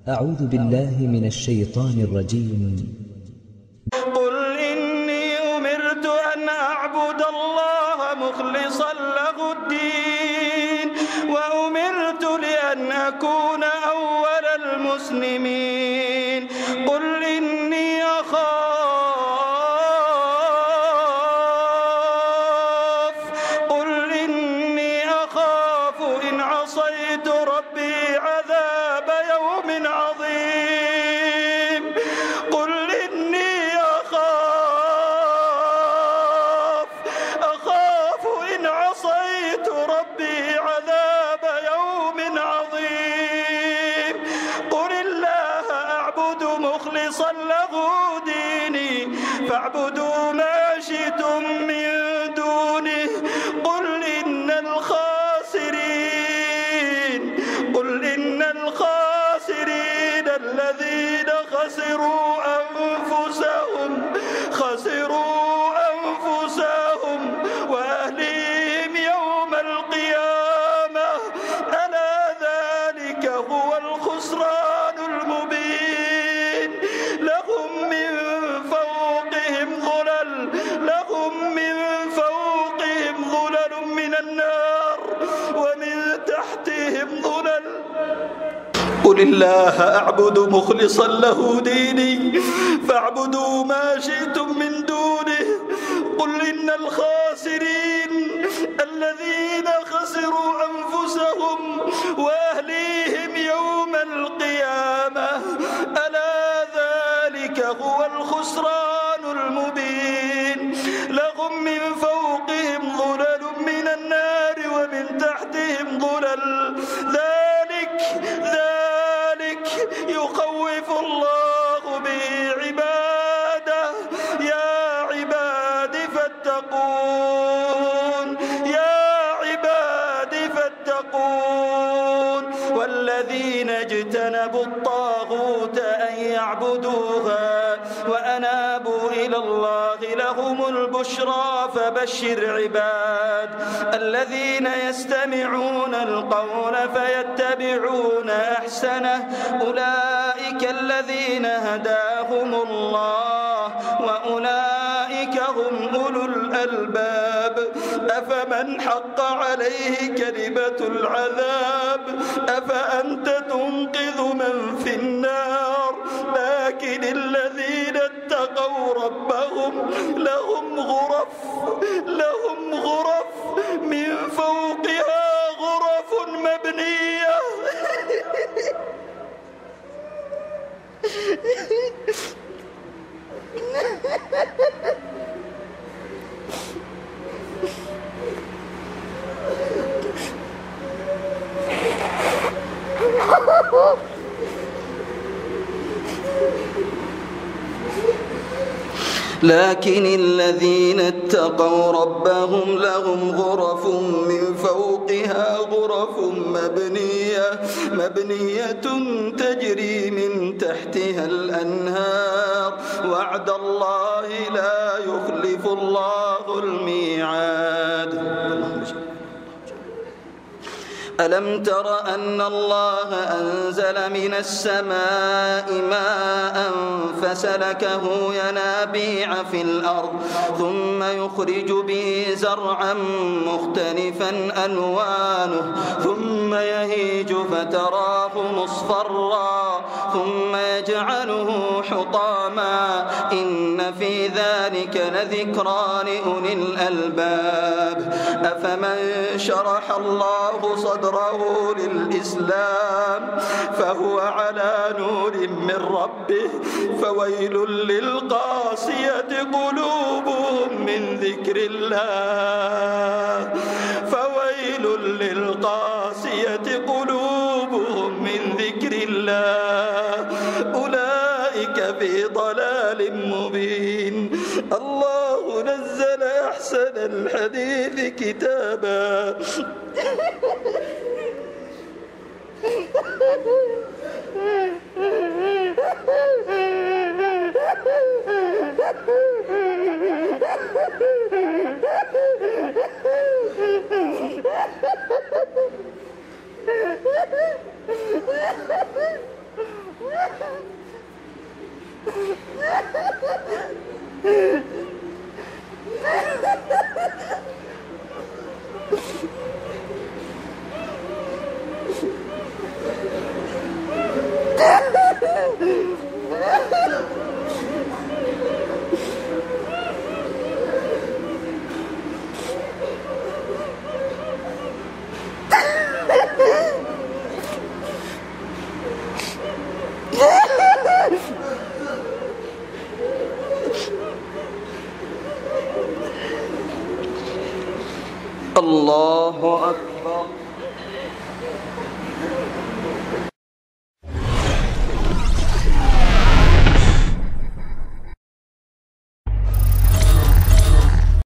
أعوذ بالله من الشيطان الرجيم. قل إني أمرت أن أعبد الله مخلصا له الدين وأمرت لأن أكون أول المسلمين. قل إني أخاف إن عصيت ربي عذاب يوم عظيم. قل إني أخاف إن عصيت ربي عذاب يوم عظيم. قل الله أعبد مخلصا له ديني فاعبدوا ما شئتم من دونه. قل إن الخاسرين الذين خسروا أنفسهم وأهليهم يوم القيامة ألا ذلك هو الخسران المبين. لهم من فوقهم ظلل من النار ومن تحتهم ظلل. قل الله أعبد مخلصا له ديني فاعبدوا ما شئتم من دونه. قل إن الخاسرين الذين خسروا أنفسهم وأهليهم يوم القيامة ألا ذلك هو الخسران المبين. لهم من فوقهم ظلل من النار ومن تحتهم ظلل. ذلك يخوف الله به عباده. يا عباد فاتقون. والذين اجتنبوا الطاغوت أن يعبدوها وأنابوا إلى الله لهم البشرى. فبشر عباد الذين يستمعون القول فيتبعون أحسنه. أولئك الذين هداهم الله وأولئك هم أولو الألباب. أفمن حق عليه كلمة العذاب أفأنت تنقذ من في النار. لكن الذين اتقوا ربهم لهم غرف من فوقها غرف مبنية لكن الذين اتقوا ربهم لهم غرف من فوقها غرف مبنية تجري من تحتها الأنهار. وعد الله لا يخلف الله الميعاد. ألم تر أن الله أنزل من السماء ماء فسلكه ينابيع في الأرض ثم يخرج به زرعا مختلفا ألوانه ثم يهيج فتراه مصفرا ثم يجعله حطاما. إن في ذلك لذكرى لأولي الألباب. أفمن شرح الله صدره للإسلام فهو على نور من ربه فويل للقاسية قلوبهم من ذكر الله. أولئك في ضلال مبين. الله نزل أحسن الحديث كتابا الله أكبر.